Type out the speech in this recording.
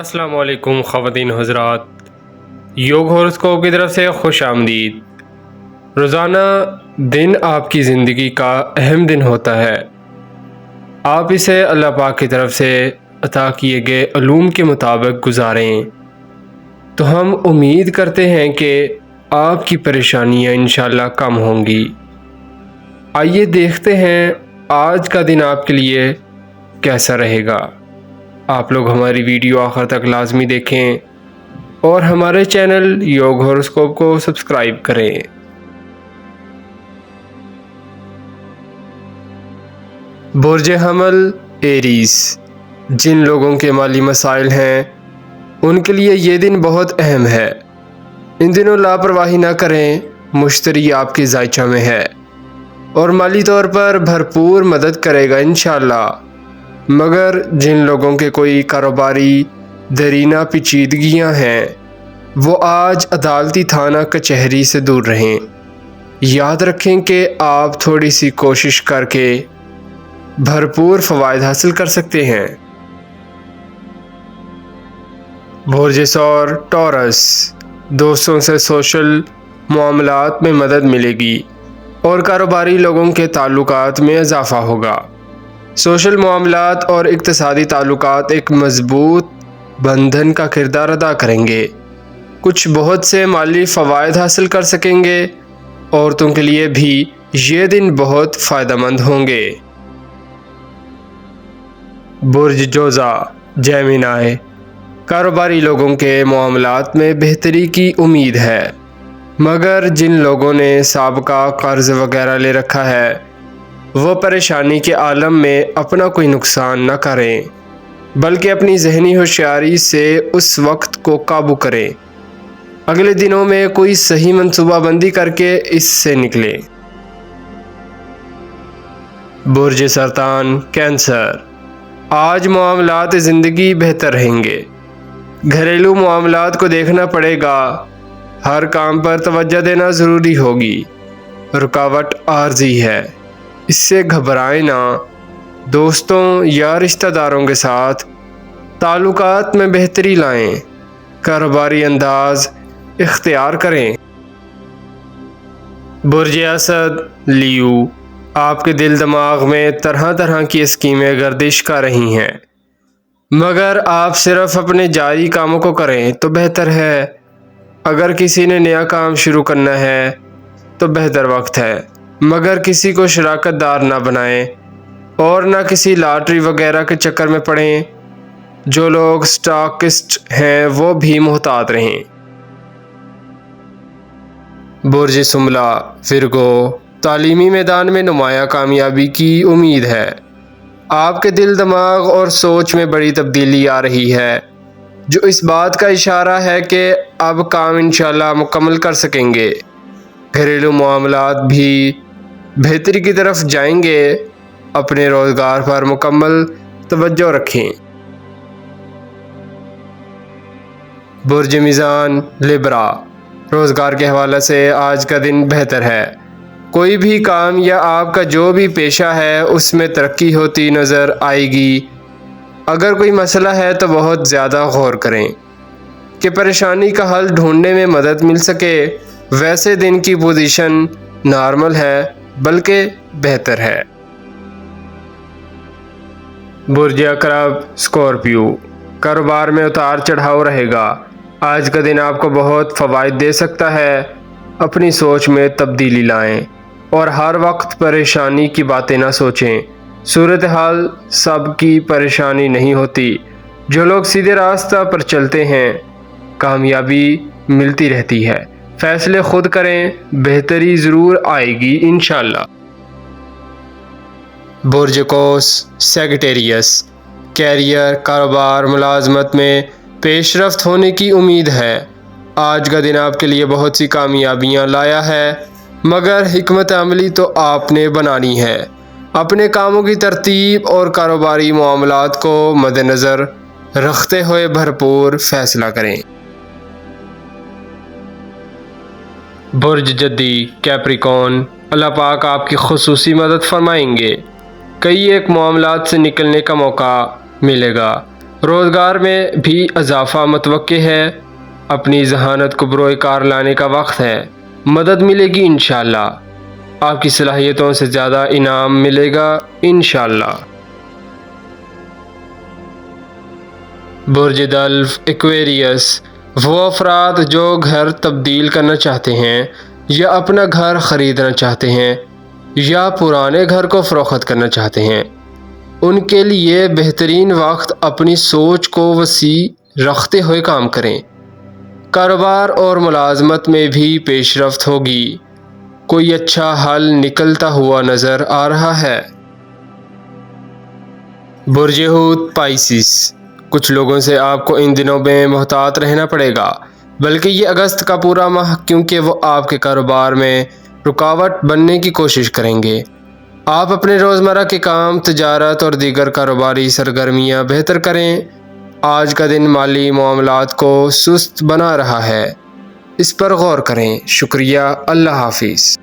السلام علیکم خواتین حضرات، یوگ ہوراسکوپ کی طرف سے خوش آمدید۔ روزانہ دن آپ کی زندگی کا اہم دن ہوتا ہے۔ آپ اسے اللہ پاک کی طرف سے عطا کیے گئے علوم کے مطابق گزاریں تو ہم امید کرتے ہیں کہ آپ کی پریشانیاں انشاءاللہ کم ہوں گی۔ آئیے دیکھتے ہیں آج کا دن آپ کے لیے کیسا رہے گا۔ آپ لوگ ہماری ویڈیو آخر تک لازمی دیکھیں اور ہمارے چینل یوگ ہوراسکوپ کو سبسکرائب کریں۔ برج حمل ایریز، جن لوگوں کے مالی مسائل ہیں ان کے لیے یہ دن بہت اہم ہے۔ ان دنوں لاپرواہی نہ کریں، مشتری آپ کی ذائچہ میں ہے اور مالی طور پر بھرپور مدد کرے گا انشاءاللہ۔ مگر جن لوگوں کے کوئی کاروباری درینہ پیچیدگیاں ہیں وہ آج عدالتی تھانہ کچہری سے دور رہیں۔ یاد رکھیں کہ آپ تھوڑی سی کوشش کر کے بھرپور فوائد حاصل کر سکتے ہیں۔ برج ثور ٹورس، دوستوں سے سوشل معاملات میں مدد ملے گی اور کاروباری لوگوں کے تعلقات میں اضافہ ہوگا۔ سوشل معاملات اور اقتصادی تعلقات ایک مضبوط بندھن کا کردار ادا کریں گے۔ کچھ بہت سے مالی فوائد حاصل کر سکیں گے۔ عورتوں کے لیے بھی یہ دن بہت فائدہ مند ہوں گے۔ برج جوزا جیمنائی، کاروباری لوگوں کے معاملات میں بہتری کی امید ہے، مگر جن لوگوں نے سابقہ قرض وغیرہ لے رکھا ہے وہ پریشانی کے عالم میں اپنا کوئی نقصان نہ کریں، بلکہ اپنی ذہنی ہوشیاری سے اس وقت کو قابو کریں۔ اگلے دنوں میں کوئی صحیح منصوبہ بندی کر کے اس سے نکلیں۔ برج سرطان کینسر، آج معاملات زندگی بہتر رہیں گے۔ گھریلو معاملات کو دیکھنا پڑے گا، ہر کام پر توجہ دینا ضروری ہوگی۔ رکاوٹ عارضی ہے، اس سے گھبرائیں نہ۔ دوستوں یا رشتہ داروں کے ساتھ تعلقات میں بہتری لائیں، کاروباری انداز اختیار کریں۔ برج اسد لیو، آپ کے دل دماغ میں طرح طرح کی اسکیمیں گردش کر رہی ہیں، مگر آپ صرف اپنے جاری کاموں کو کریں تو بہتر ہے۔ اگر کسی نے نیا کام شروع کرنا ہے تو بہتر وقت ہے، مگر کسی کو شراکت دار نہ بنائیں اور نہ کسی لاٹری وغیرہ کے چکر میں پڑیں۔ جو لوگ سٹاکسٹ ہیں وہ بھی محتاط رہیں۔ برج سنبلہ ورگو، تعلیمی میدان میں نمایاں کامیابی کی امید ہے۔ آپ کے دل دماغ اور سوچ میں بڑی تبدیلی آ رہی ہے، جو اس بات کا اشارہ ہے کہ اب کام انشاءاللہ مکمل کر سکیں گے۔ گھریلو معاملات بھی بہتری کی طرف جائیں گے، اپنے روزگار پر مکمل توجہ رکھیں۔ برج میزان لبرا، روزگار کے حوالے سے آج کا دن بہتر ہے۔ کوئی بھی کام یا آپ کا جو بھی پیشہ ہے اس میں ترقی ہوتی نظر آئے گی۔ اگر کوئی مسئلہ ہے تو بہت زیادہ غور کریں کہ پریشانی کا حل ڈھونڈنے میں مدد مل سکے۔ ویسے دن کی پوزیشن نارمل ہے بلکہ بہتر ہے۔ برج عقرب اسکارپیو، کاروبار میں اتار چڑھاؤ رہے گا۔ آج کا دن آپ کو بہت فوائد دے سکتا ہے۔ اپنی سوچ میں تبدیلی لائیں اور ہر وقت پریشانی کی باتیں نہ سوچیں۔ صورتحال سب کی پریشانی نہیں ہوتی۔ جو لوگ سیدھے راستہ پر چلتے ہیں کامیابی ملتی رہتی ہے۔ فیصلے خود کریں، بہتری ضرور آئے گی انشاءاللہ۔ برج قوس سیگیٹیریس، کیریئر، کاروبار، ملازمت میں پیش رفت ہونے کی امید ہے۔ آج کا دن آپ کے لیے بہت سی کامیابیاں لایا ہے، مگر حکمت عملی تو آپ نے بنانی ہے۔ اپنے کاموں کی ترتیب اور کاروباری معاملات کو مد نظر رکھتے ہوئے بھرپور فیصلہ کریں۔ برج جدی کیپریکون، اللہ پاک آپ کی خصوصی مدد فرمائیں گے۔ کئی ایک معاملات سے نکلنے کا موقع ملے گا۔ روزگار میں بھی اضافہ متوقع ہے۔ اپنی ذہانت کو بروئے کار لانے کا وقت ہے، مدد ملے گی انشاءاللہ۔ آپ کی صلاحیتوں سے زیادہ انعام ملے گا انشاءاللہ۔ برج دلو ایکویریس، وہ افراد جو گھر تبدیل کرنا چاہتے ہیں یا اپنا گھر خریدنا چاہتے ہیں یا پرانے گھر کو فروخت کرنا چاہتے ہیں، ان کے لیے بہترین وقت اپنی سوچ کو وسیع رکھتے ہوئے کام کریں۔ کاروبار اور ملازمت میں بھی پیش رفت ہوگی، کوئی اچھا حل نکلتا ہوا نظر آ رہا ہے۔ برج حوت پائسس، کچھ لوگوں سے آپ کو ان دنوں میں محتاط رہنا پڑے گا، بلکہ یہ اگست کا پورا ماہ، کیونکہ وہ آپ کے کاروبار میں رکاوٹ بننے کی کوشش کریں گے۔ آپ اپنے روزمرہ کے کام، تجارت اور دیگر کاروباری سرگرمیاں بہتر کریں۔ آج کا دن مالی معاملات کو سست بنا رہا ہے، اس پر غور کریں۔ شکریہ، اللہ حافظ۔